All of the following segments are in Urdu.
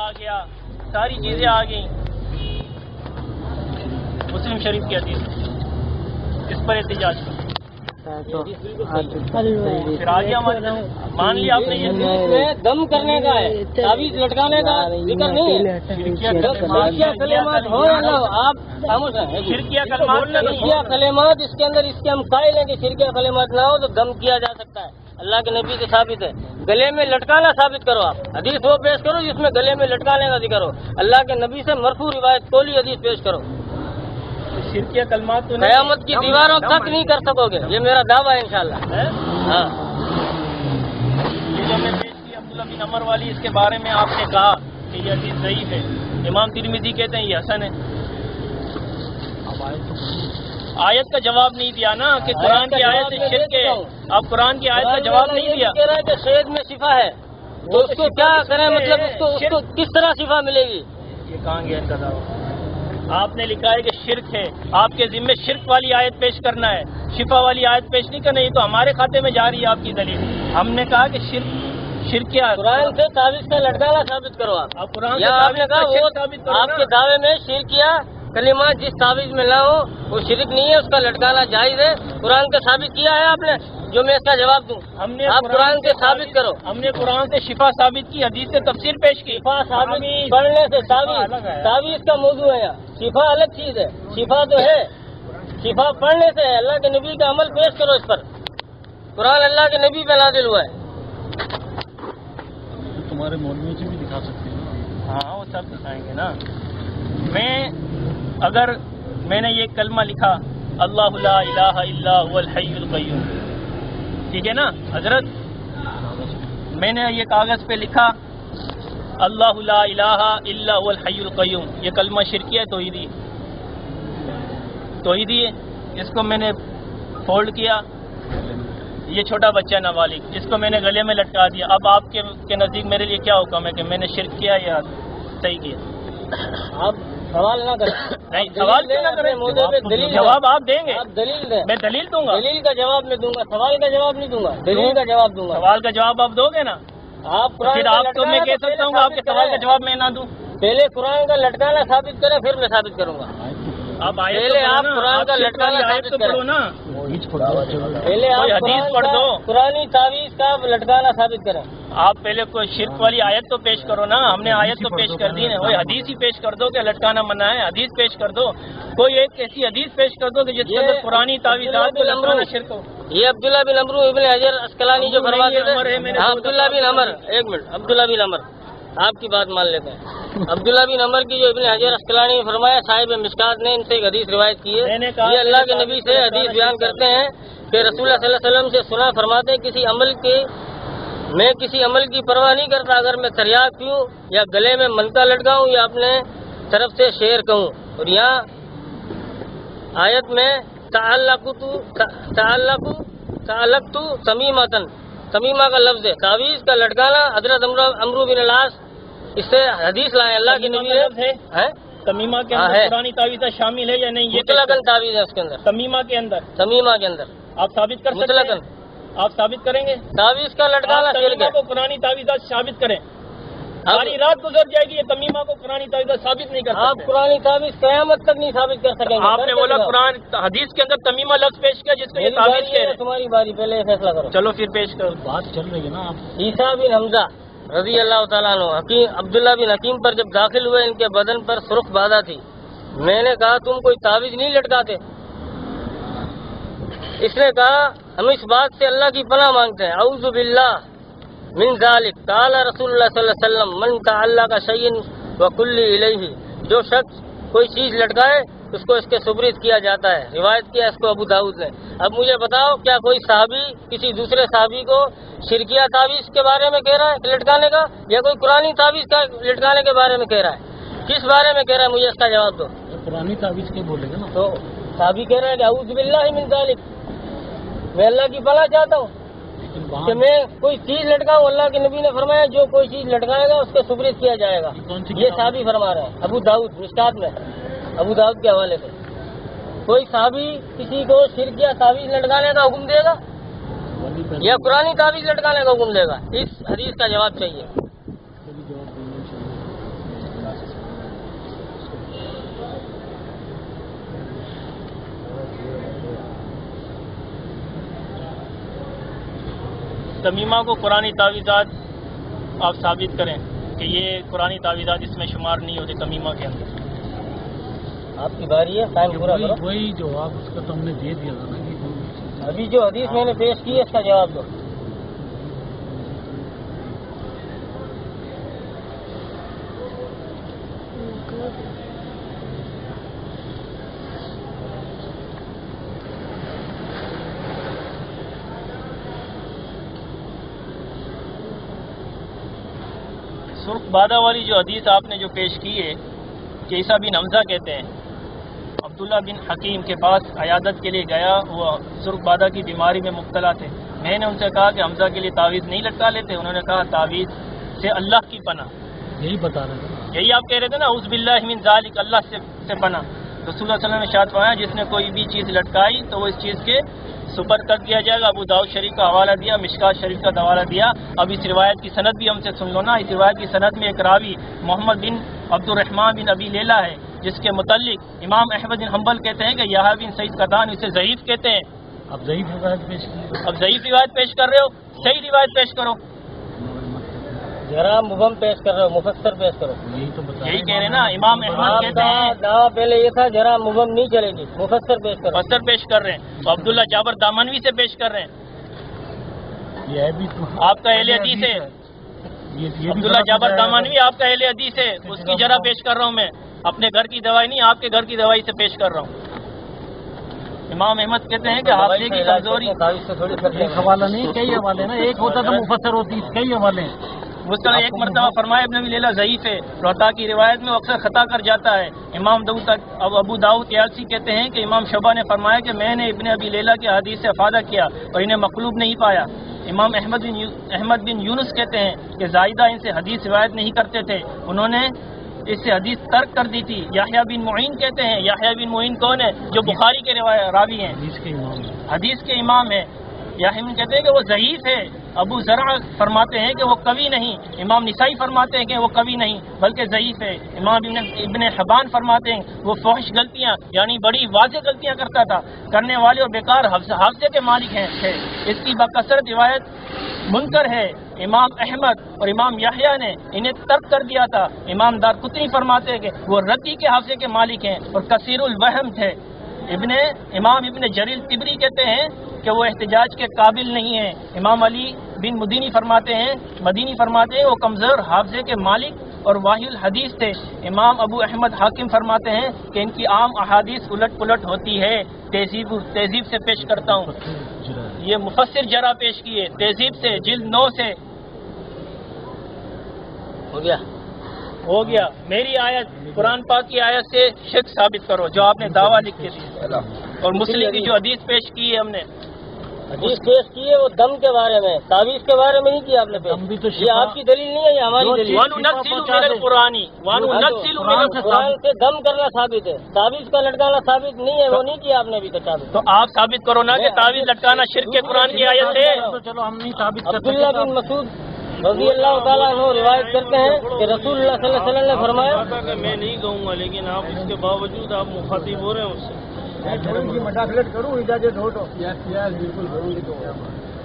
آ گیا، ساری چیزیں آ گئیں. مسلم شریف کی حدیث اس پر احتجاج کرو. پھر آگے مان لیا آپ نے یہ دم کرنے کا ہے، تعویذ لٹکانے کا ذکر نہیں ہے. کلمات ہو یا نہ ہو، آپ خاموش ہیں. شرکیہ کلمات شرکیہ کلمات اس کے اندر اس کے ہم قائل ہیں کہ شرکیہ کلمات نہ ہو تو دم کیا جا سکتا ہے. اللہ کے نبی سے ثابت ہے. گلے میں لٹکانا ثابت کرو. آپ حدیث وہ پیش کرو جس میں گلے میں لٹکانے کا ذکر ہو. اللہ کے نبی سے مرفوع روایت کولی حدیث پیش کرو. شرکیہ کلمات تو قیامت کی دیواروں تک نہیں کر سکو گے، یہ میرا دعویٰ ہے انشاءاللہ. ہاں یہ جو میں پیش کی عبداللہ بن عمر والی، اس کے بارے میں آپ نے کہا کہ یہ حدیث ضعیف ہے. امام ترمذی کہتے ہیں یہ حسن ہے. آیت کا جواب نہیں دیا نا کہ قرآن کی آیت سے شرک ہے. آپ قرآن کی آیت کا جواب نہیں دیا. کہہ رہا ہے کہ شہد میں شفا ہے تو اس کو کیا کریں، مطلب اس کو کس طرح شفا ملے گی؟ یہ کہاں گیا ان کا دعویٰ؟ آپ نے لکھا ہے کہ شرک ہے. آپ کے ذمے شرک والی آیت پیش کرنا ہے، شفا والی آیت پیش نہیں کرنا. یہ تو ہمارے کھاتے میں جا رہی ہے آپ کی دلیل. ہم نے کہا کہ شرک کیا؟ قرآن سے تعویذ کا لٹکانا ثابت کرو. آپ قرآن یا آپ نے کہا وہ آپ کے دعوے میں شرکیہ کلمات جس تعویذ میں نہ ہو وہ شرک نہیں ہے، اس کا لٹکانا جائز ہے. قرآن کا ثابت کیا ہے آپ نے، جو میں اس کا جواب دوں. ہم نے آپ قرآن سے ثابت کرو. ہم نے قرآن سے شفا ثابت کی، حدیث سے تفسیر پیش کی. شفا ثابت پڑھنے سے تعویذ کا موضوع ہے. شفا الگ چیز ہے. شفا تو ہے، شفا پڑھنے سے ہے. اللہ کے نبی کا عمل پیش کرو اس پر. قرآن اللہ کے نبی پہ نازل ہوا ہے. تمہارے مولوی سے بھی دکھا سکتے ہیں. ہاں وہ سب دکھائیں گے نا. اگر میں نے یہ کلمہ لکھا اللہ لا الہ الا هو الحی القیوم، ٹھیک ہے نا حضرت؟ میں نے یہ کاغذ پہ لکھا اللہ لا الہ الا هو الحی القیوم. یہ کلمہ شرکیہ توحیدی ہے. اس کو میں نے فولڈ کیا. یہ چھوٹا بچہ نابالغ، اس کو میں نے گلے میں لٹکا دیا. اب آپ کے نزدیک میرے لیے کیا حکم ہے کہ میں نے شرک کیا یا صحیح کیا؟ آپ سوال نہ کریں. نہیں سوال کیوں نہ کریں؟ جواب آپ دیں گے. آپ دلیل دیں. میں دلیل دوں گا. دلیل کا جواب میں دوں گا، سوال کا جواب نہیں دوں گا. دلیل کا جواب دوں گا. سوال کا جواب آپ دو گے نا؟ آپ پھر آپ کو میں کہہ سکتا ہوں آپ کے سوال کا جواب میں نہ دوں. پہلے قرآن کا لٹکانا ثابت کریں پھر میں ثابت کروں گا. آپ پہلے آپ قرآن کا لٹکانا ثابت کرو نا. پہلے آپ حدیث پڑھ دو. قرآنی تعویذ کا لٹکانا ثابت کریں. آپ پہلے کوئی شرک والی آیت تو پیش کرو نا. ہم نے آیت تو پیش کر دی نا. وہی حدیث ہی پیش کر دو کہ لٹکانا منع ہے. حدیث پیش کر دو. کوئی ایک ایسی حدیث پیش کر دو کہ جس کے اندر قرآنی تعویذات کو لٹکانا شرک ہو. یہ عبداللہ بن عمرو ابن حجر اسقلانی جو فرماتے تھے. عبداللہ بن عمر، ایک منٹ، عبداللہ بن عمر آپ کی بات مان لیتے ہیں. عبداللہ بن عمر کی جو ابن حجر اسقلانی نے فرمایا، صاحب مشکات نے ان سے ایک حدیث روایت کی ہے. یہ اللہ کے نبی سے حدیث بیان کرتے ہیں کہ رسول اللہ صلی اللہ علیہ وسلم سے سنا فرماتے ہیں میں کسی عمل کی پرواہ نہیں کرتا اگر میں تریاک پیوں یا گلے میں منتا لٹکاؤں یا اپنے طرف سے شعر کہوں. اور یہاں آیت میں تعلقت تمیمتن، تمیمہ کا لفظ ہے. تعویذ کا لٹکانا حضرت عمرو بن العاص اس سے حدیث لائے اللہ کی نبی ہے. تمیمہ کے اندر قرآنی تعویذ شامل ہے یا نہیں؟ یہ مطلقاً تعویذ ہے اس کے اندر. تمیمہ کے اندر آپ ثابت کر سکتے ہیں؟ آپ ثابت کریں گے؟ تعویذ کا لٹکانا تمیمہ کو قرآنی تعویذات ثابت کریں. ساری رات گزر جائے گی یہ تمیمہ کو قرآنی تعویذات ثابت نہیں کر سکتے. آپ قرآنی تعویذ قیامت تک نہیں ثابت کر سکیں گے. آپ نے بولا قرآن حدیث کے اندر تمیمہ لفظ پیش کیا جس کو یہ تعویذ کہہ رہے ہیں. تمہاری باری، پہلے فیصلہ کرو. چلو پھر پیش کرو. بات چل رہی ہے نا. آپ عیسیٰ بن حمزہ رضی اللہ تعالیٰ عنہ عبداللہ بن حکیم پر جب داخل ہوئے ان کے بدن پر سرخ بادہ تھی. میں نے کہا تم کوئی تعویذ نہیں لٹکاتے؟ اس نے کہا ہم اس بات سے اللہ کی پناہ مانگتے ہیں. اعوذ باللہ من ذالک قال رسول اللہ صلی اللہ علیہ وسلم من تعلق شیئا وکل الیہ. جو شخص کوئی چیز لٹکائے اس کو اس کے سپرد کیا جاتا ہے. روایت کیا اس کو ابو داؤد نے. اب مجھے بتاؤ کیا کوئی صحابی کسی دوسرے صحابی کو شرکیہ تعویذ کے بارے میں کہہ رہا ہے لٹکانے کا، یا کوئی قرآنی تعویذ کا لٹکانے کے بارے میں کہہ رہا ہے؟ کس بارے میں کہہ رہا ہے؟ مجھے اس کا جواب دو. قرآنی تعویذ کے بولے گا نا. تو صحابی کہہ رہا ہے کہ اعوذ باللہ من ذالک، میں اللہ کی پناہ چاہتا ہوں کہ میں کوئی چیز لٹکاؤں. اللہ کے نبی نے فرمایا جو کوئی چیز لٹکائے گا اس کو سپرد کیا جائے گا. یہ صحابی فرما رہے ہیں. ابو داؤد مشکات میں، ابو داؤد کے حوالے سے. کوئی صحابی کسی کو شرکیہ تعویذ لٹکانے کا حکم دے گا یا قرآنی تعویذ لٹکانے کا حکم دے گا؟ اس حدیث کا جواب چاہیے. تمیمہ کو قرآنی تعویذات آپ ثابت کریں کہ یہ قرآنی تعویذات اس میں شمار نہیں ہوتے تمیمہ کے اندر. آپ کی باری ہے، ٹائم پورا کرو. وہی جواب اس کا تو ہم نے دے دیا تھا نا کہ ابھی جو حدیث میں نے پیش کی ہے اس کا جواب دو. سرخ بادہ والی جو حدیث آپ نے جو پیش کی ہے کہ عیسیٰ بن حمزہ کہتے ہیں عبداللہ بن حکیم کے پاس عیادت کے لیے گیا، وہ سرخ بادہ کی بیماری میں مبتلا تھے. میں نے ان سے کہا کہ حمزہ کے لیے تعویذ نہیں لٹکا لیتے؟ انہوں نے کہا تعویذ سے اللہ کی پناہ. یہی بتا رہے تھے، یہی آپ کہہ رہے تھے نا، اعوذ باللہ من ذالک، اللہ سے پناہ. رسول اللہ صلی اللہ علیہ وسلم نے ارشاد فرمایا جس نے کوئی بھی چیز لٹکائی تو وہ اس چیز کے سپرد کر دیا جائے گا. ابو داؤد شریف کا حوالہ دیا، مشکات شریف کا حوالہ دیا. اب اس روایت کی سند بھی ہم سے سن لو نا. اس روایت کی سند میں ایک راوی محمد بن عبد الرحمن بن ابی لیلہ ہے، جس کے متعلق امام احمد بن حنبل کہتے ہیں کہ یحییٰ بن سعید قطان اسے ضعیف کہتے ہیں. اب ضعیف روایت پیش کی. اب ضعیف روایت پیش کر رہے ہو، صحیح روایت پیش کرو. ذرا مبہم پیش کر رہے ہو، مفسر پیش کرو. یہی تو بتا یہی کہہ رہے ہیں نا، امام احمد کہتے ہیں. دعویٰ پہلے یہ تھا ذرا مبہم نہیں چلے گی، مفسر پیش کرو. مفسر پیش کر رہے ہیں تو عبداللہ جابر دامنوی سے پیش کر رہے ہیں. یہ بھی تو آپ کا اہل حدیث ہے عبداللہ جابر دامنوی، آپ کا اہل حدیث ہے. اس کی جرح پیش کر رہا ہوں میں، اپنے گھر کی دوائی نہیں، آپ کے گھر کی دوائی سے پیش کر رہا ہوں. امام احمد کہتے ہیں کہ حافظے کی کمزوری، ایک حوالہ نہیں، کئی حوالے نا، ایک ہوتا تو مفسر ہوتی، کئی حوالے ہیں. اس طرح ایک مرتبہ فرمایا ابن ابی لیلہ ضعیف ہے، روتا کی روایت میں اکثر خطا کر جاتا ہے. ابو داؤد طیالسی کہتے ہیں کہ امام شعبہ نے فرمایا کہ میں نے ابن ابی لیلہ کے حدیث سے افادہ کیا اور انہیں مقلوب نہیں پایا. امام احمد بن یونس کہتے ہیں کہ زائدہ ان سے حدیث روایت نہیں کرتے تھے، انہوں نے اس سے حدیث ترک کر دی تھی. یحییٰ بن معین کہتے ہیں، یحییٰ بن معین کون ہے؟ جو بخاری کے راوی ہیں، حدیث کے امام ہیں. یحییٰ بن کہتے ہیں کہ وہ ضعیف ہے. ابو زرع فرماتے ہیں کہ وہ قوی نہیں. امام نسائی فرماتے ہیں کہ وہ قوی نہیں بلکہ ضعیف ہے. امام ابن حبان فرماتے ہیں وہ فحش غلطیاں یعنی بڑی واضح غلطیاں کرتا تھا، کرنے والے اور بیکار حافظے کے مالک ہیں تھے. اس کی بکثرت روایت منکر ہے. امام احمد اور امام یحییٰ نے انہیں ترک کر دیا تھا. امام دارقطنی فرماتے ہیں کہ وہ ردی کے حافظے کے مالک ہیں اور کثیر الوہم تھے. امام ابن جریر طبری کہتے ہیں کہ وہ احتجاج کے قابل نہیں ہیں. امام علی بن مدینی فرماتے ہیں وہ کمزور حافظے کے مالک اور واہی الحدیث تھے. امام ابو احمد حاکم فرماتے ہیں کہ ان کی عام احادیث الٹ پلٹ ہوتی ہے. تہذیب سے پیش کرتا ہوں، یہ مفسر جرح پیش کیے تہذیب سے، جلد 9 سے. ہو گیا. میری آیت قرآن پاک کی آیت سے شک ثابت کرو جو آپ نے دعویٰ لکھ کے دی. اور مسلم کی جو حدیث پیش کی ہے ہم نے، حدیث پیش کی ہے وہ دم کے بارے میں، تعویذ کے بارے میں نہیں کی آپ نے پیش. یہ آپ کی دلیل نہیں ہے، یہ ہماری دلیل. قرآن سے دم کرنا ثابت ہے، تعویذ کا لٹکانا ثابت نہیں ہے، وہ نہیں کیا آپ نے ابھی تک ثابت. تو آپ ثابت کرو نا کہ تعویذ لٹکانا شرک کے قرآن کی آیت ہے. چلو ہم نہیں ثابت کرتے. عبداللہ بن مسعود رضی اللہ تعالیٰ عنہ روایت کرتے ہیں کہ رسول اللہ صلی اللہ علیہ وسلم نے فرمایا کہ میں نہیں کہوں گا لیکن آپ اس کے باوجود آپ مخاطب ہو رہے ہیں اس سے.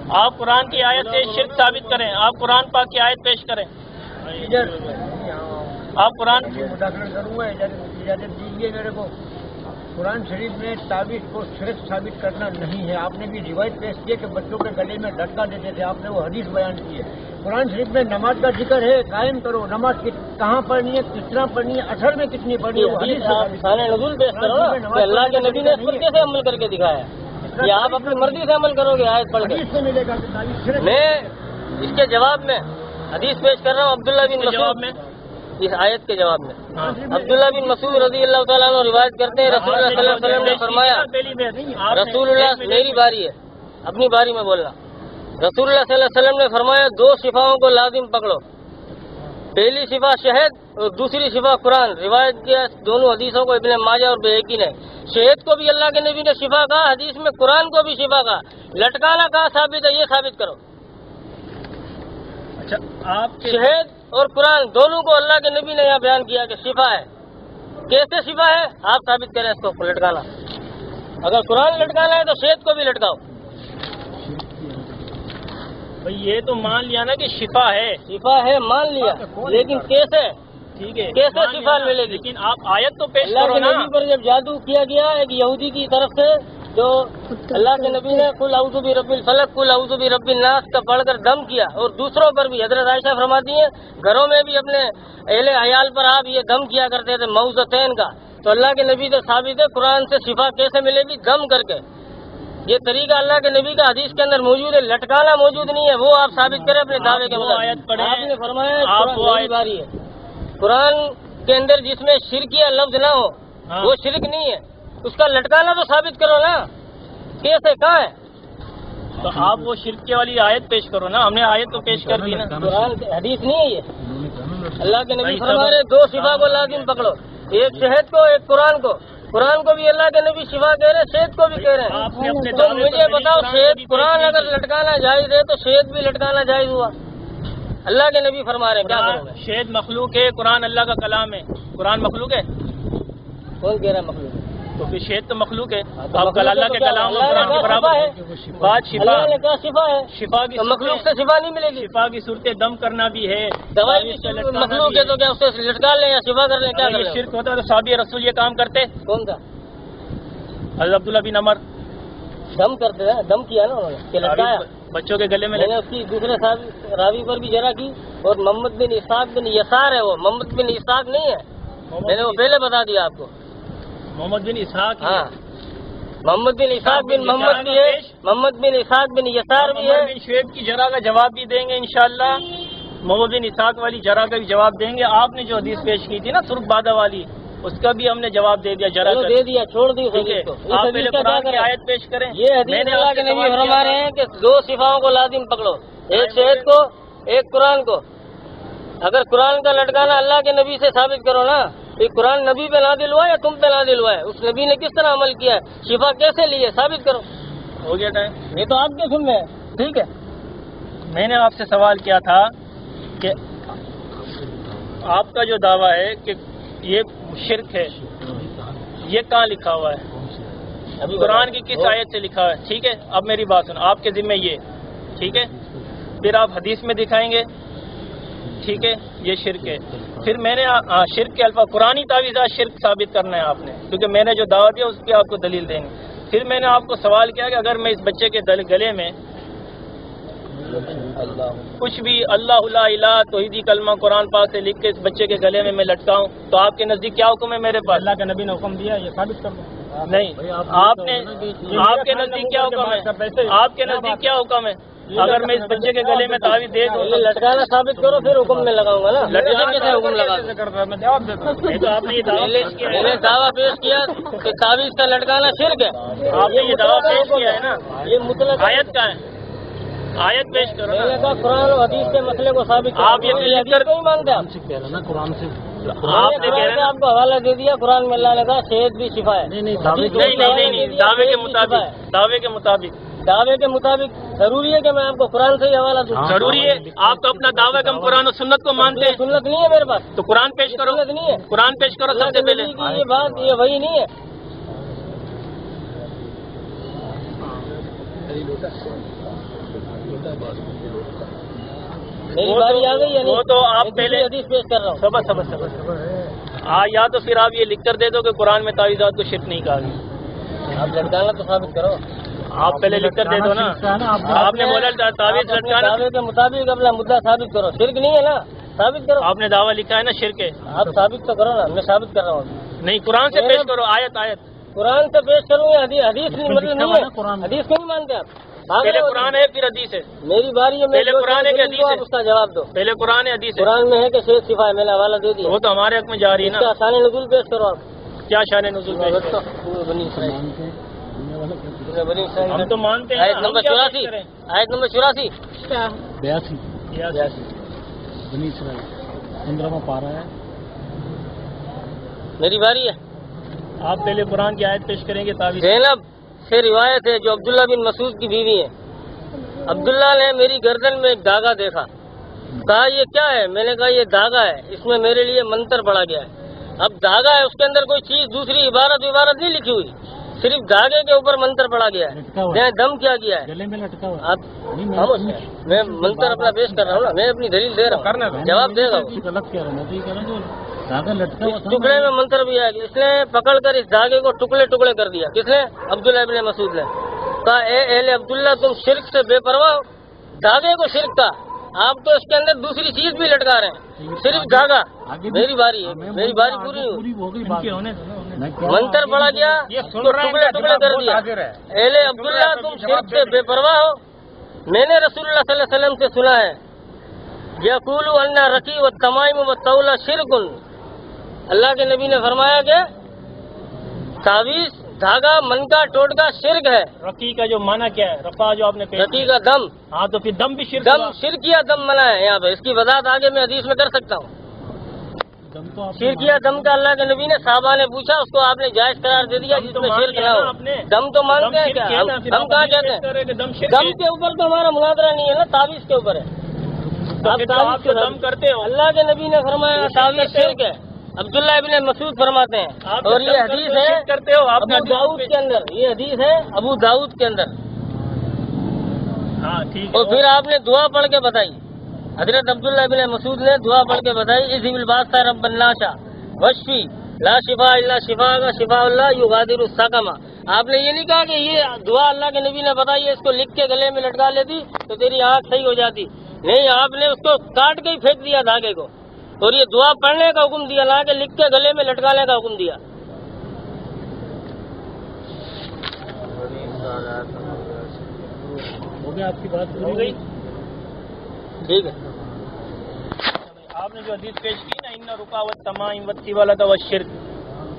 آپ قرآن کی آیت سے شرک ثابت کریں، آپ قرآن پاک کی آیت پیش کریں. آپ قرآن کروں گا، اجازت دیجیے میرے کو. قرآن شریف میں تعویذ کو شرک ثابت کرنا نہیں ہے. آپ نے بھی روایت پیش کی ہے کہ بچوں کے گلے میں لٹکا دیتے تھے، آپ نے وہ حدیث بیان کی ہے. قرآن شریف میں نماز کا ذکر ہے، قائم کرو. نماز کہاں پڑھنی ہے، کس طرح پڑھنی ہے، اثر میں کتنی پڑھنی ہے، نزول پیش کرو کہ اللہ کے نبی نے اس پر کیسے عمل کر کے دکھایا ہے. یا آپ اپنی مرضی سے عمل کرو گے آیت پڑھ کے. ملے گا. میں اس کے جواب میں حدیث پیش کر رہا ہوں عبداللہ بن مسعود میں، اس آیت کے جواب میں. عبداللہ بن مسعود رضی اللہ تعالیٰ عنہ روایت کرتے ہیں رسول اللہ صلی اللہ علیہ وسلم نے فرمایا، رسول اللہ میری باری ہے اپنی باری میں بولنا. رسول اللہ صلی اللہ علیہ وسلم نے فرمایا 2 شفاؤں کو لازم پکڑو، پہلی شفا شہد اور دوسری شفا قرآن. روایت کیا دونوں حدیثوں کو ابن ماجہ اور بہقی نے. شہد کو بھی اللہ کے نبی نے شفا کہا، حدیث میں قرآن کو بھی شفا کہا. لٹکانا کہا ثابت ہے، یہ ثابت کرو. اچھا، آپ شہد اور قرآن دونوں کو اللہ کے نبی نے یہاں بیان کیا کہ شفا ہے. کیسے شفا ہے آپ ثابت کریں اس کو لٹکانا. اگر قرآن لٹکانا ہے تو شہد کو بھی لٹکاؤ. بھائی یہ تو مان لیا نا کہ شفا ہے، شفا ہے مان لیا، لیکن کیسے؟ ٹھیک ہے کیسے شفا ملے گی؟ لیکن آپ آیت تو پیش اللہ کرو کے نا۔ نبی پر جب جادو کیا گیا ایک یہودی کی طرف سے، جو اللہ کے نبی نے قل اعوذ برب الفلق قل اعوذ برب الناس کا پڑھ کر دم کیا، اور دوسروں پر بھی حضرت عائشہ فرماتی ہیں گھروں میں بھی اپنے اہل عیال پر آپ یہ دم کیا کرتے تھے موذتین کا، تو اللہ کے نبی سے ثابت ہے قرآن سے شفا کیسے ملے گی؟ دم کر کے۔ یہ طریقہ اللہ کے نبی کا حدیث کے اندر موجود ہے، لٹکانا موجود نہیں ہے، وہ آپ ثابت کریں اپنے دعوے کے مطابق۔ آیت پڑھیں، آپ نے فرمایا آپ وہ قرآن آیت- باری ہے، قرآن کے اندر جس میں شرکیہ لفظ نہ ہو ہاں۔ وہ شرک نہیں ہے، اس کا لٹکانا تو ثابت کرو نا، کیسے کہاں ہے؟ تو آپ وہ شرک والی آیت پیش کرو نا، ہم نے آیت تو پیش کر دی نا۔ قرآن حدیث نہیں ہے یہ، اللہ کے نبی فرما رہے دو شفا کو لازم پکڑو، ایک شہد کو ایک قرآن کو۔ قرآن کو بھی اللہ کے نبی شفا کہہ رہے ہیں، شہد کو بھی کہہ رہے آپ نے ہیں، اپنے تو دعوے پر مجھے دلیل بتاؤ قرآن کو شہد بھی پیش قرآن نہیں اگر کی۔ لٹکانا جائز ہے تو شہد بھی لٹکانا جائز ہوا؟ اللہ کے نبی فرما رہے ہیں، کیا کرو گے؟ شہد مخلوق ہے، قرآن اللہ کا کلام ہے، قرآن مخلوق ہے کون کہہ رہا ہے مخلوق؟ تو پھر شہد تو مخلوق ہے۔ ہاں، تو اب مخلوق اللہ ہے تو کے کیا؟ کلام اور اللہ نے قرآن کے کہا برابر شفا ہے۔ بات شفا، اللہ نے کہا شفا ہے، شفا کی تو مخلوق سے صورتیں- شفا نہیں ملے گی؟ شفا کی صورت دم کرنا بھی ہے، دوائی بھی تعویذ سے لٹکانا مخلوق بھی ہے تو کیا اس سے لٹکا لیں یا شفا کر لیں؟ کیا اگر کر یہ لیں؟ شرک ہوتا تو صحابی رسول یہ کام کرتے؟ کون تھا؟ حضرت عبداللہ بن عمر دم کرتے ہیں، دم کیا نا انہوں نے کہ لٹکایا۔ بچوں کے گلے میں میں نے اس کی دوسرے راوی پر بھی جرا کی، اور محمد بن اسحاق بن یسار ہے، وہ محمد بن اسحاق نہیں ہے، میں نے وہ پہلے بتا دیا آپ کو۔ محمد بن اسحاق ہاں، محمد بن اسحاق بن محمد بھی ہے، محمد بن اسحاق بن یسار بھی ہے۔ محمد بن شعیب کی جرا کا جواب بھی دیں گے انشاءاللہ، محمد بن اسحاق والی جرا کا بھی جواب دیں گے۔ آپ نے جو حدیث پیش کی تھی نا سرخ بادہ والی، اس کا بھی ہم نے جواب دے دیا جرا چلو کا۔ دے دیا، چھوڑ دی اس ٹھیک ہے، حدیث کو۔ اس آپ حدیث پہلے کا قرآن کیا کی کریں؟ آیت پیش کریں۔ یہ حدیث اللہ کے نبی فرما رہے ہیں کہ دو صفاؤں کو لازم پکڑو، ایک شہد کو ایک قرآن کو۔ اگر قرآن کا لٹکانا اللہ کے نبی سے ثابت کرو نا، یہ قرآن نبی پہ نازل ہوا ہے یا تم پہ نازل ہوا ہے؟ اس نبی نے کس طرح عمل کیا ہے، شفا کیسے لی ہے، ثابت کرو۔ ہو گیا ٹائم۔ یہ تو آپ کے سننے ہے، ٹھیک ہے؟ میں نے آپ سے سوال کیا تھا کہ آپ کا جو دعویٰ ہے کہ یہ شرک ہے، یہ کہاں لکھا ہوا ہے؟ ابھی قرآن کی کس آیت سے لکھا ہے؟ ٹھیک ہے، اب میری بات سنو، آپ کے ذمہ یہ، ٹھیک ہے، پھر آپ حدیث میں دکھائیں گے، ٹھیک ہے، یہ شرک ہے۔ پھر میں نے شرک کے الفاظ قرآنی تعویذات شرک ثابت کرنا ہے آپ نے، کیونکہ میں نے جو دعویٰ دیا اس کی آپ کو دلیل دیں گے۔ پھر میں نے آپ کو سوال کیا کہ اگر میں اس بچے کے گلے میں کچھ بھی اللہ لا الہ توحیدی کلمہ قرآن پاک سے لکھ کے اس بچے کے گلے میں لٹکاؤں تو آپ کے نزدیک کیا حکم ہے میرے پاس؟ اللہ کے نبی نے حکم دیا یہ ثابت کر دو۔ نہیں، آپ نے، آپ کے نزدیک کیا حکم ہے؟ آپ کے نزدیک کیا حکم ہے؟ اگر میں اس بچے کے گلے میں تعویذ دے دوں پہلے لٹکانا ثابت کرو پھر حکم میں لگاؤں گا نا۔ لٹکانا کیسے حکم لگا دوں؟ میں جواب دیتا ہوں۔ نہیں تو آپ نے یہ دعویٰ پیش کیا میں ہے نے نا، دعویٰ پیش کیا کہ تعویذ کا لٹکانا شرک ہے، آپ نے یہ دعویٰ پیش کیا ہے نا، یہ مطلق آیت کا ہے، آیت پیش کرو میں نے نا۔ کہا قرآن اور حدیث کے مسئلے کو ثابت کرو۔ آپ یہ یہ حدیث کو ہی مانتے ہیں آپ؟ کہہ رہا نا قرآن سے آپ نے کہہ رہے آپ کو حوالہ دے دیا، قرآن میں اللہ نے کہا شہد بھی شفا ہے۔ نہیں دعوے کے نہیں، دعوے کے مطابق، دعوے کے مطابق دعوے کے مطابق ضروری ہے کہ میں آپ کو قرآن سے ہی حوالہ دوں؟ ضروری ہے۔ آپ تو اپنا دعویٰ کہ ہم قرآن و سنت کو مانتے ہیں، سنت نہیں ہے میرے پاس، تو قرآن پیش کرو، سنت نہیں ہے۔ قرآن پیش کرو اللہ سب کے سے پہلے۔ نبی کی یہ بات یہ وہی نہیں ہے۔ میری باری آ گئی ہے وہ تو آپ پہلے حدیث پیش کر رہا ہوں۔ صبر یا تو پھر آپ یہ لکھ کر دے دو کہ قرآن میں تعویذات کو شرک نہیں کہا گیا، آپ لٹکانا تو ثابت کرو۔ آپ پہلے لکھ کر دے دو نا۔ آپ نے بولا تعویذ آپ اپنے لٹکانا، دعوے کے مطابق اپنا مدعا ثابت کرو، شرک نہیں ہے نا، ثابت کرو۔ آپ نے دعویٰ لکھا ہے نا شرک ہے، آپ ثابت تو کرو نا، میں ثابت کر رہا ہوں۔ نہیں قرآن سے پیش کرو، آیت آیت، قرآن سے پیش کروں یا حدیث نہیں، مطلب نہیں ہے، حدیث کو نہیں مانتے آپ؟ پہلے قرآن ہے پھر حدیث ہے، میری باری ہے، میں پہلے جو قرآن ہے کہ دلیل حدیث دوں ہے؟ آپ اس کا جواب دو۔ پہلے قرآن ہے حدیث ہے، قرآن میں ہے کہ شیخ شفا ہے، میں نے حوالہ دے دیا۔ وہ تو ہمارے حق میں جاری ہے اس کا نا۔ شان نزول پیش کرو آپ۔ کیا شان نزول پیش کرو؟ بنی اسرائیل، بنی اسرائیل۔ ہم تو مانتے ہیں، آیت نمبر 84، آیت نمبر 84۔ 82 بنی اسرائیل 15واں پارہ ہے۔ میری باری ہے۔ آپ پہلے قرآن کی آیت پیش کریں گے تعویذ۔ زینب سے روایت ہے جو عبداللہ بن مسعود کی بیوی ہے، عبداللہ نے میری گردن میں ایک دھاگا دیکھا، کہا یہ کیا ہے؟ میں نے کہا یہ دھاگا ہے، اس میں میرے لیے منتر پڑا گیا ہے۔ اب دھاگا ہے، اس کے اندر کوئی چیز دوسری عبارت نہیں لکھی ہوئی، صرف دھاگے کے اوپر منتر پڑا گیا ہے. لٹکا ہوا جہاں دم کیا گیا ہے. گلے میں لٹکا ہوا آپ میں منتر اپنا پیش کر رہا ہوں نا, میں اپنی دلیل دے رہا ہوں, جواب دے گا. غلط کہہ رہا ہوں, میں تو یہ کہہ رہا ہوں دھاگا لٹکا ہوا اس تھا. ٹکڑے میں منتر بھی ہے. اس نے پکڑ کر اس دھاگے کو ٹکڑے ٹکڑے کر دیا. کس نے؟ عبداللہ ابن مسعود نے. کہا اے اہل عبداللہ تم شرک سے بے پرواہ ہو. دھاگے کو شرک تھا, آپ تو اس کے اندر دوسری چیز بھی لٹکا رہے ہیں, صرف دھاگا. میری باری ہے, میری باری پوری ہو گئی. منتر پڑا گیا تو ٹکڑے ٹکڑے کر دیا. اہل عبداللہ تم شرک سے بے پرواہ ہو. میں نے رسول اللہ صلی اللہ علیہ وسلم سے سنا ہے یقول ان رقی و تمائم و طول شرک. اللہ کے نبی نے فرمایا کہ تعویذ, دھاگا, منکا, ٹوٹکا شرک ہے. رقی کا جو معنی کیا ہے؟ رفا جو آپ نے پیش رقی کا دم. ہاں تو پھر دم بھی شرک دم ہوا. شرکیہ دم منع ہے یہاں پہ. اس کی وضاحت آگے میں حدیث میں کر سکتا ہوں. شرکیہ دم کا اللہ کے نبی نے صحابہ نے پوچھا, اس کو آپ نے جائز قرار دے دیا جس میں شرک نہ ہو. دم تو مانتے ہیں کیا؟ دم کہاں کہتے ہیں؟ دم کے اوپر تو ہمارا مناظرہ نہیں ہے نا, تعویذ کے اوپر ہے. آپ جو دم کرتے ہو اللہ کے نبی نے فرمایا تعویذ شرک ہے. عبداللہ ابن مسعود فرماتے ہیں, اور یہ حدیث ہے کرتے ہو آپ ابو داؤد کے اندر. یہ حدیث ہے ابو داؤد کے اندر. ہاں ٹھیک اور پھر آپ نے دعا پڑھ کے بتائی. حضرت عبداللہ ابن مسعود نے دعا پڑھ کے بتائی اذهب الباس رب الناس واشفی لا شفاء الا شفاء شفاء اللہ یغادر السقم. آپ نے یہ نہیں کہا کہ یہ دعا اللہ کے نبی نے بتائی ہے, اس کو لکھ کے گلے میں لٹکا لیتی تو تیری آنکھ صحیح ہو جاتی. نہیں, آپ نے اس کو کاٹ کے ہی پھینک دیا دھاگے کو, اور یہ دعا پڑھنے کا حکم دیا, نہ کہ لکھ کے گلے میں لٹکانے کا حکم دیا. ہو گیا, آپ کی بات ہو گئی. ٹھیک ہے. آپ نے جو حدیث پیش کی نا, ان رکاوت تمام وتی والا تھا شرک,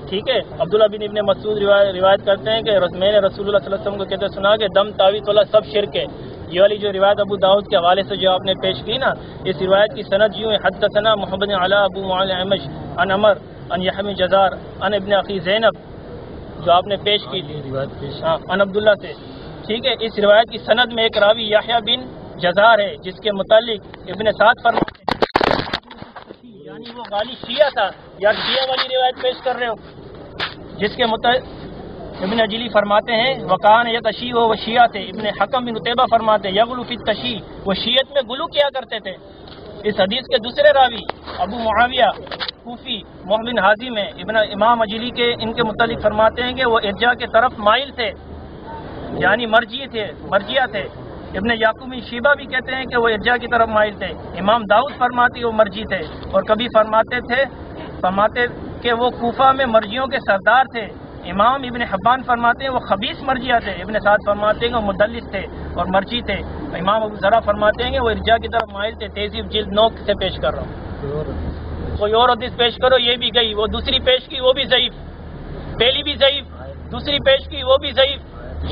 ٹھیک ہے. عبداللہ بن ابن مسعود روایت کرتے ہیں کہ میں نے رسول اللہ صلی اللہ علیہ وسلم کو کہتے سنا کہ دم, تعویذ والا سب شرک ہے. یہ والی جو روایت ابو داؤد کے حوالے سے جو آپ نے پیش کی نا, اس روایت کی سند یوں ہے حدثنا محمد بن علاء ابو معاویہ اعمش عن عمر عن یحیی جزار عن ابن اخی زینب, جو آپ نے پیش کی تھی عن عبداللہ سے, ٹھیک ہے. اس روایت کی سند میں ایک راوی یحییٰ بن جزار ہے جس کے متعلق ابن سعد فرماتے ہیں یعنی وہ غالی شیعہ تھا, یا شیعہ والی روایت پیش کر رہے ہو, جس کے متعلق ابن اجلی فرماتے ہیں وکان یتشی و شیعہ تھے. ابن حکم بن عتیبہ فرماتے ہیں یغلو فی التشی, وہ شیعت میں گلو کیا کرتے تھے. اس حدیث کے دوسرے راوی ابو معاویہ کوفی محمد حازم ہے, امام اجلی کے ان کے متعلق فرماتے ہیں کہ وہ ارجاء کے طرف مائل تھے, یعنی مرجیہ تھے. ابن یعقوب بن شیبہ بھی کہتے ہیں کہ وہ ارجاء کی طرف مائل تھے. امام داؤد فرماتے وہ مرجی تھے, اور کبھی فرماتے کہ وہ کوفہ میں مرجیوں کے سردار تھے. امام ابن حبان فرماتے ہیں وہ خبیث مرجیہ تھے. ابن سعد فرماتے ہیں کہ وہ مدلس تھے اور مرجی تھے. امام ابو ذرا فرماتے ہیں کہ وہ ارجاء کی طرف مائل تھے. تہذیب جلد 9 سے پیش کر رہا ہوں. کوئی اور حدیث پیش کرو, یہ بھی گئی. وہ دوسری پیش کی وہ بھی ضعیف, پہلی بھی ضعیف, دوسری پیش کی وہ بھی ضعیف.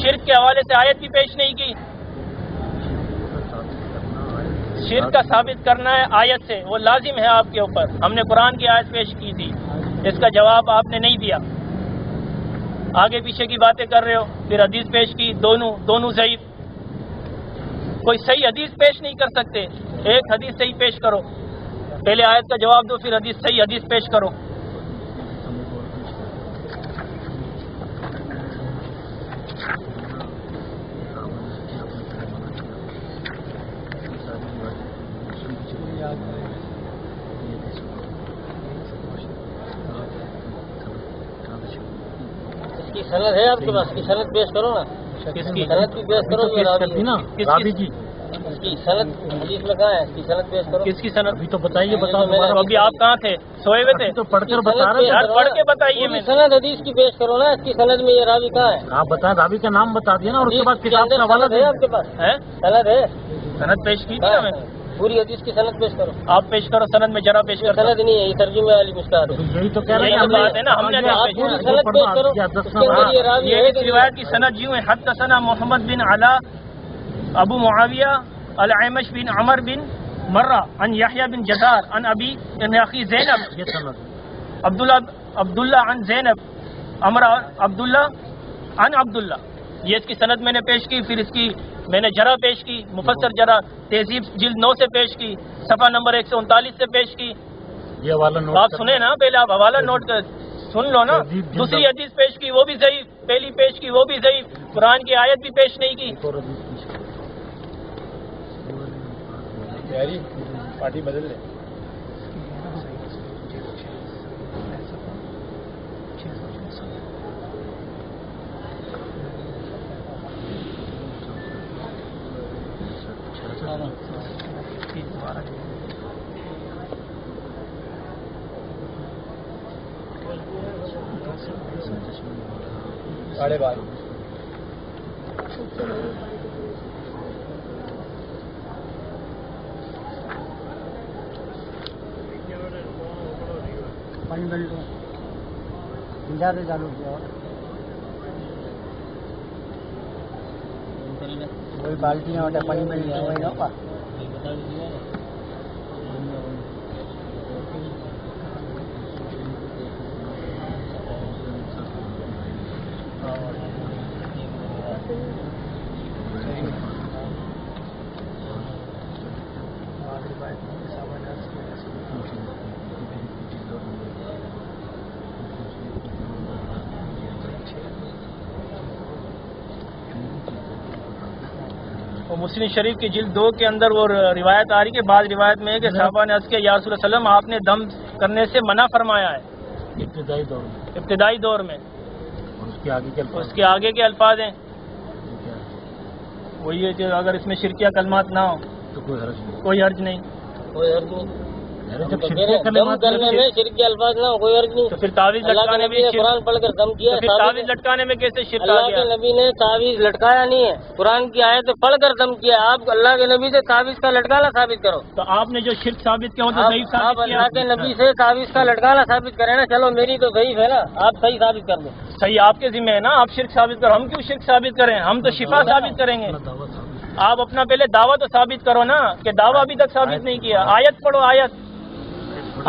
شرک کے حوالے سے آیت بھی پیش نہیں کی. شرک کا ثابت کرنا ہے آیت سے, وہ لازم ہے آپ کے اوپر. ہم نے قرآن کی آیت پیش کی تھی, اس کا جواب آپ نے نہیں دیا. آگے پیچھے کی باتیں کر رہے ہو. پھر حدیث پیش کی, دونوں ضعیف. کوئی صحیح حدیث پیش نہیں کر سکتے. ایک حدیث صحیح پیش کرو, پہلے آیت کا جواب دو, پھر صحیح حدیث پیش کرو. کی سند ہے آپ کے پاس؟ کی سند پیش کرو نا. کس کی سند کی پیش کرو. رابی کی اس کی سند حدیث میں کہاں ہے؟ اس کی سند پیش کرو. کس کی سند؟ ابھی تو بتائیے, بتاؤ. ابھی آپ کہاں تھے؟ سوئے ہوئے تھے تو پڑھ کر بتا رہے ہیں. پڑھ کے بتائیے. میں سند حدیث کی پیش کرو نا. اس کی سند میں یہ راوی کہاں ہے؟ آپ بتائیں. راوی کا نام بتا دیا نا, اور اس کے بعد کتاب کا حوالہ ہے آپ کے پاس؟ سند ہے, سند پیش کی تھی نا میں. پوری حدیث کی سند پیش کرو. آپ پیش کرو سند میں, ذرا پیش کرو. سند نہیں ہے, یہ ترجمے والی مشکات ہے. یہی تو کہہ رہے ہیں ہم نے. پوری سند پیش کرو. یہ راوی ہے. روایت کی سند یوں ہے حدثنا محمد بن علاء ابو معاویہ العمش بن عمر بن مرہ عن یحییٰ بن جزار عن ابی ابن اخی زینب عبداللہ عن زینب عبداللہ عن عبداللہ. یہ اس کی سند میں نے پیش کی. پھر اس کی میں نے جرح پیش کی, مفسر جرح, تہذیب جلد 9 سے پیش کی, صفحہ نمبر 139 سے پیش کی. یہ حوالہ نوٹ آپ سنیں نا, پہلے آپ حوالہ نوٹ کر سن لو نا. دوسری حدیث پیش کی کی وہ بھی ضعیف، پہلی پیش کی وہ بھی ضعیف، قرآن کی آیت بھی پیش نہیں کی. پارٹی بدل لے. ساڑھے 12. پانی بیلٹ زیادہ چالو کیا وہی بالٹیاں ہوتا پانی بیلٹ وہی نہ پا مسلم شریف کی جلد 2 کے اندر وہ روایت آ رہی کہ بعض روایت میں ہے کہ صحابہ نے عرض کیا یا رسول اللہ صلی اللہ علیہ وسلم آپ نے دم کرنے سے منع فرمایا ہے ابتدائی دور میں. اس کے آگے کے الفاظ ہیں وہی ہے کہ اگر اس میں شرکیہ کلمات نہ ہو تو کوئی حرج نہیں. دم کرنے میں شرک کے الفاظ نہ ہو کوئی عرض نہیں. تو پھر تعویذ لٹکانے میں قرآن پڑھ کر دم کیا. تعویذ لٹکانے میں کیسے شرک آ اللہ گیا؟ کے نبی نے تعویذ لٹکایا نہیں ہے، قرآن کی آیت پڑھ کر دم کیا. آپ اللہ کے نبی سے تعویذ کا لٹکانا ثابت کرو. تو آپ نے جو شرک ثابت کیا وہ تو ضعیف آپ ثابت کیا. اللہ کے نبی سے تعویذ کا لٹکانا ثابت کریں نا. چلو میری تو ضعیف ہے نا، آپ صحیح ثابت کر دو. صحیح آپ کے ذمہ ہے نا، آپ شرک ثابت کرو. ہم کیوں شرک ثابت کریں؟ ہم تو شفا ثابت کریں گے. آپ اپنا پہلے دعویٰ تو ثابت کرو نا، کہ دعویٰ ابھی تک ثابت نہیں کیا. آیت پڑھو،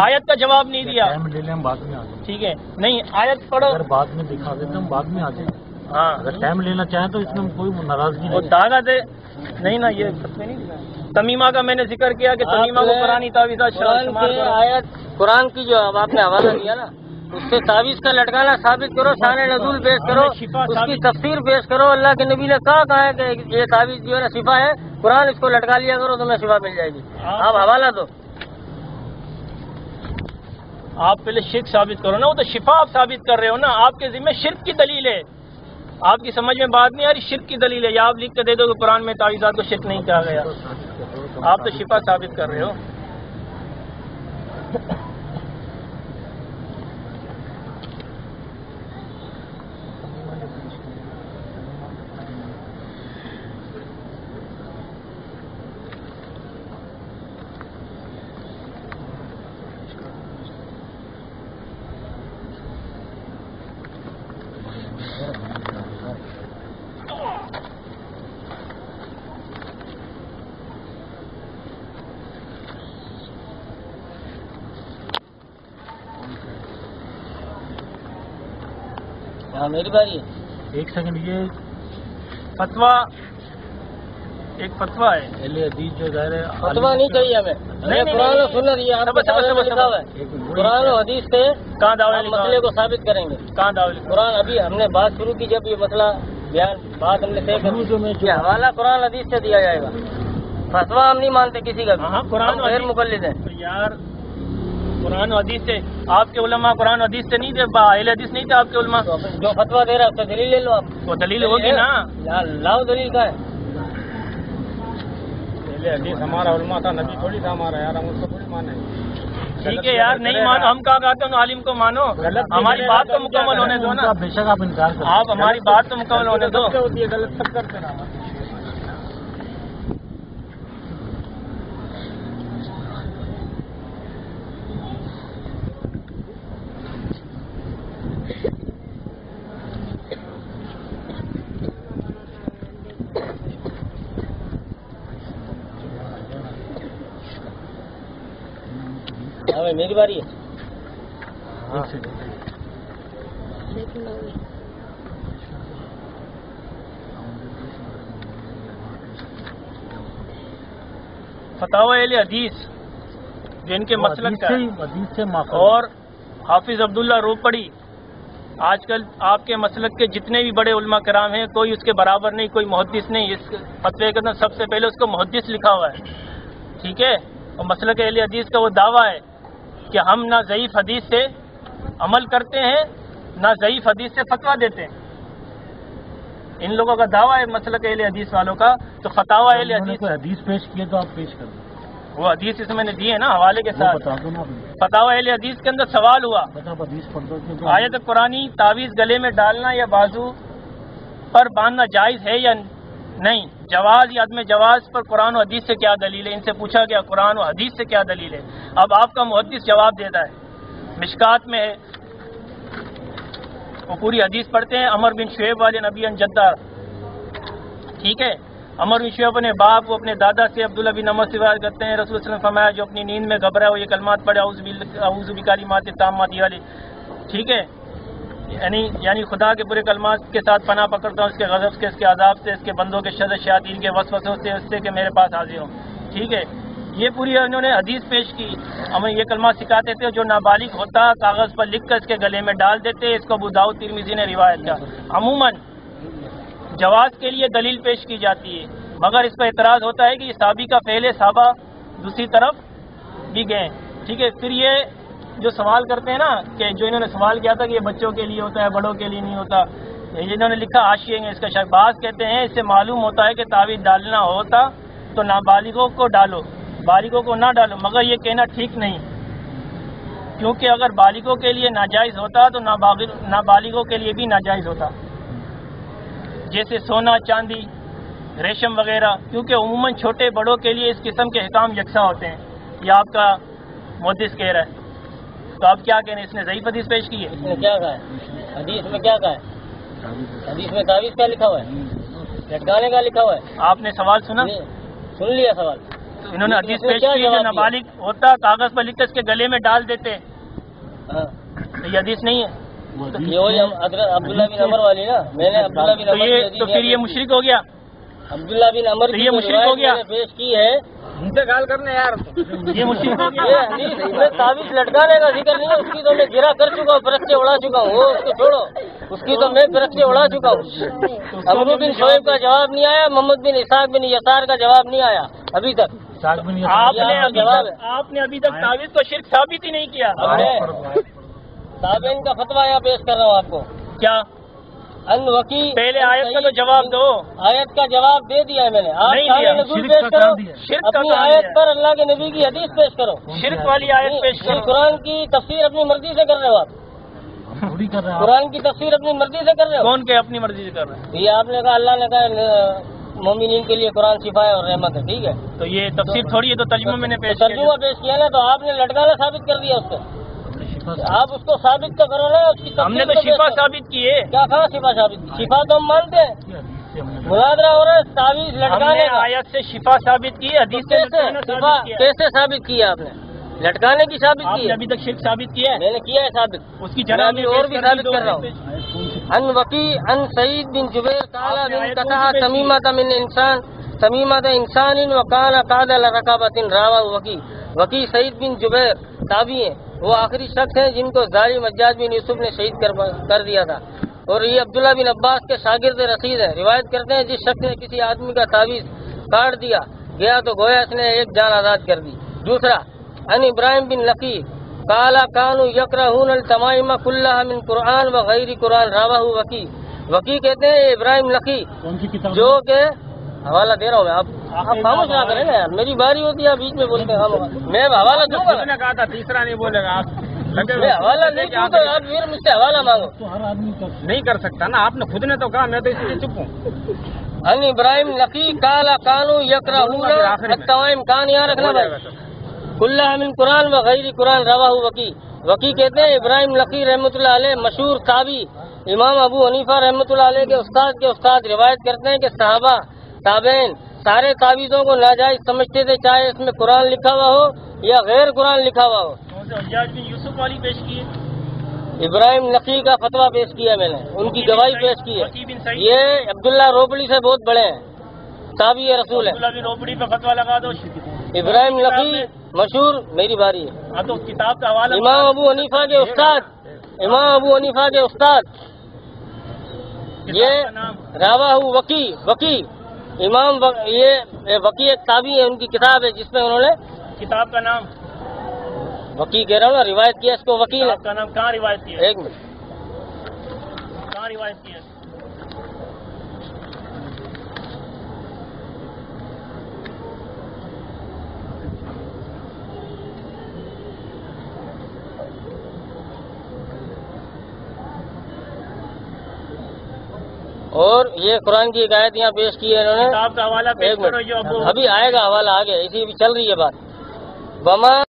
آیت کا جواب نہیں دیا. ہم بعد میں آ جائیں. ٹھیک ہے نہیں، آیت پڑھو. اگر بعد میں دکھا دیتے ہم بعد میں آ جائیں. ہاں اگر ٹائم لینا چاہیں تو اس میں کوئی ناراضگی وہ نہیں. داغا دے نہیں نا. یہ تمیمہ کا میں نے ذکر کیا کہ تمیمہ کو قرآنی تعویذات شمار کرو. آیت قرآن کی جو اب آپ نے حوالہ دیا نا، اس سے تعویذ کا لٹکانا ثابت کرو، شان نزول پیش کرو، اس کی تفسیر پیش کرو. اللہ کے نبی نے کہا ہے کہ یہ تعویذ جو ہے نا شفا ہے، قرآن اس کو لٹکا لیا کرو تمہیں شفا مل جائے گی. آپ حوالہ دو. آپ پہلے شرک ثابت کرو نا، وہ تو شفا آپ ثابت کر رہے ہو نا. آپ کے ذمہ شرک کی دلیل ہے. آپ کی سمجھ میں بات نہیں آ رہی، شرک کی دلیل ہے. یا آپ لکھ کے دے دو کہ قرآن میں تعویذات کو شرک نہیں کہا گیا. آپ تو شفا ثابت کر رہے ہو. ہاں میری باری ہے. ایک سیکنڈ، یہ فتوا ایک فتوا ہے. اہل حدیث جو ظاہر ہے فتوا نہیں چاہیے ہمیں. نہیں، قرآن و سنت یہ آپ لکھا ہوا ہے. قرآن و حدیث سے کہاں دعویٰ ہم مسئلے کو ثابت کریں گے. کہاں دعویٰ لکھا؟ قرآن ابھی ہم نے بات شروع کی جب یہ مسئلہ بیان بات ہم نے طے کر حوالہ قرآن حدیث سے دیا جائے گا. فتوا ہم نہیں مانتے کسی کا بھی. ہاں قرآن غیر مقلد ہے. یار قرآن و حدیث سے آپ کے علماء قرآن و حدیث سے نہیں تھے، اہل حدیث نہیں تھے آپ کے علماء. جو فتوا دے رہا ہے اس سے دلیل لے لو. آپ وہ دلیل ہوگی نا. لاؤ دلیل کا ہے. پہلے حدیث ہمارا علماء تھا، نبی تھوڑی تھا ہمارا. یار ہم اس کو تھوڑی مانے. ٹھیک ہے یار، نہیں مانو. ہم کہا کہتے ہیں عالم کو مانو. ہماری بات تو مکمل ہونے دو نا. بے شک آپ انکار کریں. آپ ہماری بات تو مکمل ہونے دو. ہوتی ہے غلط سب کرتے نا. میری باری ہے. فتاوی اہل حدیث جو ان کے مسلک کا ہے، حدیث سے اور حافظ عبداللہ روپڑی آج کل آپ کے مسلک کے جتنے بھی بڑے علماء کرام ہیں کوئی اس کے برابر نہیں، کوئی محدث نہیں. اس فتوے کے اندر سب سے پہلے اس کو محدث لکھا ہوا ہے. ٹھیک ہے. اور مسلک اہل حدیث کا وہ دعویٰ ہے کہ ہم نہ ضعیف حدیث سے عمل کرتے ہیں نہ ضعیف حدیث سے فتویٰ دیتے ہیں. ان لوگوں کا دعویٰ ہے مسلک اہل حدیث والوں کا. تو فتاوی اہل حدیث پیش کیے تو آپ پیش کر دیں. وہ حدیث اس میں نے دیے نا حوالے کے ساتھ. بتا دو نا. فتاوی اہل حدیث کے اندر سوال ہوا حدیث پڑھ دو. آیت قرآنی تعویذ گلے میں ڈالنا یا بازو پر باندھنا جائز ہے یا نہیں؟ جواز یا عدم جواز پر قرآن و حدیث سے کیا دلیل ہے؟ ان سے پوچھا گیا قرآن و حدیث سے کیا دلیل ہے. اب آپ کا محدث جواب دیتا ہے. مشکات میں ہے، وہ پوری حدیث پڑھتے ہیں. عمر بن شعیب والے نبی ان جدہ. ٹھیک ہے. عمر بن شعیب اپنے باپ وہ اپنے دادا سے عبداللہ بن عمر سے روایت کرتے ہیں. رسول اللہ علیہ وسلم فرمایا جو اپنی نیند میں گھبرا وہ یہ کلمات پڑھے اعوذ بکلمات التامات والی. ٹھیک ہے. یعنی خدا کے پورے کلمات کے ساتھ پناہ پکڑتا ہوں اس کے غضب سے، اس کے عذاب سے، اس کے بندوں کے شر شیاطین کے وسوسوں سے، اس سے کہ میرے پاس حاضر ہوں. ٹھیک ہے. یہ پوری انہوں نے حدیث پیش کی. ہمیں یہ کلمات سکھاتے تھے جو نابالغ ہوتا کاغذ پر لکھ کر اس کے گلے میں ڈال دیتے. اس کو ابو داؤد ترمذی نے روایت کیا. عموماً جواز کے لیے دلیل پیش کی جاتی ہے، مگر اس پر اعتراض ہوتا ہے کہ یہ صحابی کا فعل ہے، صحابہ دوسری طرف بھی گئے. ٹھیک ہے. پھر یہ جو سوال کرتے ہیں نا کہ جو انہوں نے سوال کیا تھا کہ یہ بچوں کے لیے ہوتا ہے بڑوں کے لیے نہیں ہوتا، انہوں نے لکھا حاشیے میں اس کا شک. بعض کہتے ہیں اس سے معلوم ہوتا ہے کہ تعویذ ڈالنا ہوتا تو نابالغوں کو ڈالو، بالغوں کو نہ ڈالو. مگر یہ کہنا ٹھیک نہیں، کیونکہ اگر بالغوں کے لیے ناجائز ہوتا تو نابالغوں کے لیے بھی ناجائز ہوتا، جیسے سونا چاندی ریشم وغیرہ، کیونکہ عموماً چھوٹے بڑوں کے لیے اس قسم کے احکام یکساں ہوتے ہیں. یہ آپ کا محدث کہہ رہا ہے. تو آپ کیا کہہ رہے ہیں؟ اس نے ضعیف حدیث پیش کی ہے. اس نے کیا کہا ہے؟ حدیث میں کیا کہا ہے؟ حدیث میں تعویذ کیا لکھا ہوا ہے؟ لٹکانے کا لکھا ہوا ہے. آپ نے سوال سنا؟ سن لیا سوال. تو انہوں نے حدیث پیش کی جو نابالغ ہوتا کاغذ پر لکھ کر اس کے گلے میں ڈال دیتے. تو یہ حدیث نہیں ہے. یہ عبداللہ بن عمر والی نا. میں نے عبداللہ بن عمر تو پھر یہ مشرک ہو گیا. عبداللہ بن عمر یہ مشرک ہو گیا. پیش کی ہے. ان سے گال کرنے یار. یہ مشرک ہو گیا. میں تعویذ لٹکانے کا ذکر نہیں ہے، اس کی تو میں گرا کر چکا ہوں، فرشتے اڑا چکا ہوں. وہ اس کو چھوڑو، اس کی تو میں فرشتے اڑا چکا ہوں. عمرو بن شعیب کا جواب نہیں آیا، محمد بن اسحاق بن یسار کا جواب نہیں آیا ابھی تک. آپ نے ابھی تک تعویذ کو شرک ثابت ہی نہیں کیا. تابعین کا فتویٰ یہاں پیش کر رہا ہوں آپ کو. کیا ان وکی پہلے آیت کا تو جواب دو. آیت کا جواب دے دیا ہے میں نے. آپ نہیں دیا. نزول پیش کرو، شرک اپنی آیت پر اللہ کے نبی کی حدیث پیش کرو. شرک والی آیت پیش کرو. قرآن کی تفسیر اپنی مرضی سے کر رہے ہو آپ. قرآن کی تفسیر اپنی مرضی سے کر رہے ہو. کون کہ اپنی مرضی سے کر رہے ہیں؟ یہ آپ نے کہا اللہ نے کہا مومنین کے لیے قرآن شفا ہے اور رحمت ہے. ٹھیک ہے. تو یہ تفسیر تھوڑی ہے، تو ترجمہ میں نے پیش کیا. ترجمہ پیش کیا نا، تو آپ نے لٹکانا ثابت کر دیا اس کو. آپ اس کو ثابت تو کرو نا. اس کی ہم نے تو شفا ثابت کی ہے. کیا کہا شفا ثابت؟ شفا تو ہم مانتے ہیں. مناظرہ ہو رہا ہے تعویذ لٹکانے کا. آیت سے شفا ثابت کی، حدیث سے شفا کیسے ثابت کیا آپ نے؟ لٹکانے کی ثابت کی ہے. ابھی تک شرک ثابت کیا ہے. میں نے کیا ہے ثابت. اس کی جناب میں اور بھی ثابت کر رہا ہوں. ان وکی ان سعید بن جبیر قال بن قطع تمیمۃ من انسان تمیمۃ انسان وکان قاد لرکبۃ راوا وکی. وکی سعید بن جبیر تابعی ہیں، وہ آخری شخص ہیں جن کو ظالم حجاج بن یوسف نے شہید کر دیا تھا. اور یہ عبداللہ بن عباس کے شاگرد رشید ہے. روایت کرتے ہیں جس شخص نے کسی آدمی کا تعویذ کاٹ دیا گیا تو گویا اس نے ایک جان آزاد کر دی. دوسرا ان ابراہیم بن لقی قال کانوا یکرہون التمائم کلھا من قرآن و غیر قرآن راواہ وکی. وکی کہتے ہیں ابراہیم لقی جو کہ حوالہ دے رہا ہوں میں. آپ خاموش نہ کریں نا یار، میری باری ہوتی ہے بیچ میں بولتے ہیں. میں حوالہ دوں گا. نے کہا تھا تیسرا نہیں بولے گا. آپ میں حوالہ نہیں دوں تو آپ پھر مجھ سے حوالہ مانگو. نہیں کر سکتا نا. آپ نے خود نے تو کہا، میں تو اس لیے چپ ہوں. ان ابراہیم لقی قال کانوا یکرہون التمائم. کان یہاں رکھنا بھائی. کلھا من قرآن و غیر قرآن رواہ وکی. وکی کہتے ہیں ابراہیم لقی رحمۃ اللہ علیہ مشہور تابعی امام ابو حنیفہ رحمۃ اللہ علیہ کے استاد روایت کرتے ہیں کہ صحابہ تابعین سارے تعویذوں کو ناجائز سمجھتے تھے، چاہے اس میں قرآن لکھا ہوا ہو یا غیر قرآن لکھا ہوا ہو. حجاج بن یوسف والی پیش کی ہے. ابراہیم نقی کا فتویٰ پیش کیا میں نے، ان کی گواہی پیش کی ہے. یہ عبداللہ روبڑی سے بہت بڑے ہیں، تابعی رسول ہے. روبڑی پہ فتویٰ لگا دو. ابراہیم نقی مشہور. میری باری ہے. ہاں تو کتاب کا حوالہ. امام ابو حنیفہ کے استاد امام ابو حنیفہ کے استاد یہ راواہ وکی امام یہ وکی ایک تابعی ہے، ان کی کتاب ہے جس میں انہوں نے کتاب کا نام وکی کہہ رہا ہوں نا، روایت کیا اس کو وکیل ہے. کتاب کا نام کہاں روایت کی ہے؟ ایک منٹ، کہاں روایت کی ہے؟ اور یہ قرآن کی آیت یہاں پیش کی ہے انہوں نے. کتاب کا حوالہ پیش ایک کرو منٹ، جو ابو ابھی آئے گا حوالہ، آگے اسی بھی چل رہی ہے بات. وما